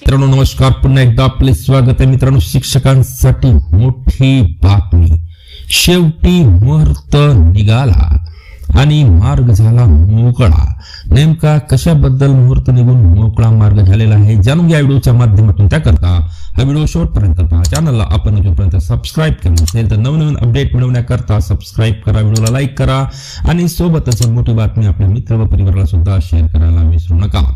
मित्रांनो नमस्कार, पुन्हा एकदा आपले स्वागत आहे. मित्रांनो, शिक्षकांसाठी मोठी बातमी. शेवटी मुहूर्त निघाला आणि मार्ग झाला मोकळा. नेमका कशाबद्दल मुहूर्त निघून मोकळा मार्ग झालेला आहे जाणून घ्या व्हिडिओच्या माध्यमातून. त्याकरता हा व्हिडिओ शेवटपर्यंत पहा. चॅनलला आपण अजूनपर्यंत सबस्क्राईब केलं नसेल तर नवनवीन अपडेट मिळवण्याकरता सबस्क्राईब करा, व्हिडिओला लाईक करा आणि सोबतच मोठी बातमी आपल्या मित्र व परिवाराला सुद्धा शेअर करायला विसरू नका.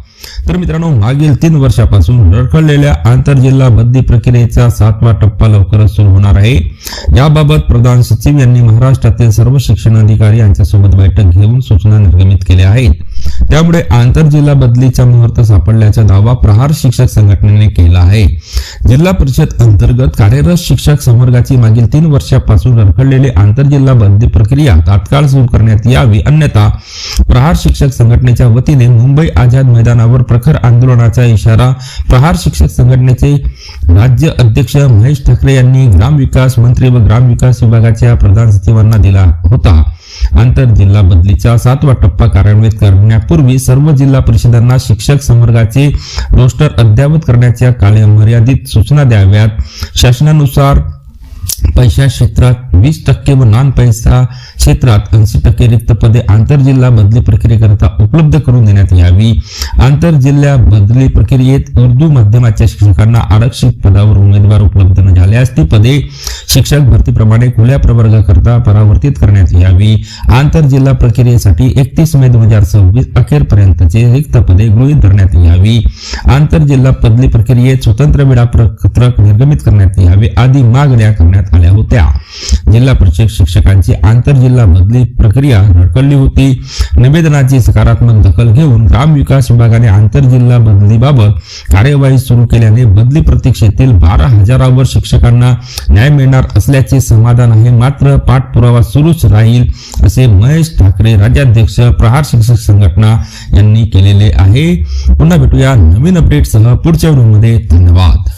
तर मित्रांनो, मागील 3 वर्षापासून रखडलेल्या आंतरजिल्हा बदली प्रक्रियेचा 7वा टप्पा लवकरच सुरू होणार आहे. याबाबत प्रधान सचिव यांनी महाराष्ट्रातील सर्व शिक्षण अधिकारी यांच्यासोबत बैठक घेऊन सूचना निर्गमित केल्या आहेत. त्यामुळे आंतरजिल्हा बदलीचा मुहूर्त सापडल्याचा दावा प्रहार शिक्षक संघटनेने केला आहे. जिल्हा परिषद अंतर्गत कार्यरत शिक्षक संवर्गाची मागील 3 वर्षापासून रखडलेली आंतरजिल्हा बदली प्रक्रिया तात्काळ सुरू करण्यात यावी, अन्यथा प्रहार शिक्षक संघटनेच्या वतीने मुंबई आझाद मैदानावर प्रखर आंदोलनाचा इशारा प्रहार शिक्षक संघटनेचे राज्य अध्यक्ष महेश ठाकरे यांनी ग्रामविकास मंत्री व ग्रामविकास विभागाच्या प्रधान सचिवांना दिला होता. आंतरजिल्हा बदलीचा 7वा टप्पा कार्यान्वित करण्यापूर्वी सर्व जिल्हा परिषदांना शिक्षक संवर्गाचे रोस्टर अद्ययावत करण्याच्या कालमर्यादित सूचना द्याव्यात. शासनानुसार पैसा क्षेत्रात 20% व नॉन पैसा क्षेत्रात 80% रिक्त पदे आंतरजिल्हा बदली प्रक्रियेकरिता उपलब्ध करून देण्यात यावी. आंतरजिल्हा बदली प्रक्रियेत उर्दू माध्यमाच्या शिक्षकांना आरक्षित पदावर उमेदवार उपलब्ध न झाल्यास ती पदे शिक्षक भरतीप्रमाणे खुल्या प्रवर्गाकरता परावर्तित करण्यात यावी. आंतरजिल्हा प्रक्रियेसाठी 31 मे 2026 अखेरपर्यंतचे रिक्त पदे गृहीत धरण्यात यावी. आंतरजिल्हा बदली प्रक्रियेत स्वतंत्र वेळापत्रक निर्गमित करण्यात यावे आदी मागण्या करण्यात आल्या होत्या. जिल्हा परिषद शिक्षकांची आंतरजिल्हा बदली प्रक्रिया रखडली होती. निवेदनाची सकारात्मक दखल घेऊन ग्रामविकास विभागाने आंतरजिल्हा बदलीबाबत कार्यवाही सुरू केल्याने बदली प्रतीक्षेतील 12,000 शिक्षकांना न्याय मिळणार असल्याचे समाधान आहे. मात्र पाठपुरावा सुरूच राहील असे महेश ठाकरे राज्याध्यक्ष प्रहार शिक्षक संघटना यांनी केलेले आहे. पुन्हा भेटूया नवीन अपडेटसह पुढच्या व्हिडिओमध्ये. धन्यवाद.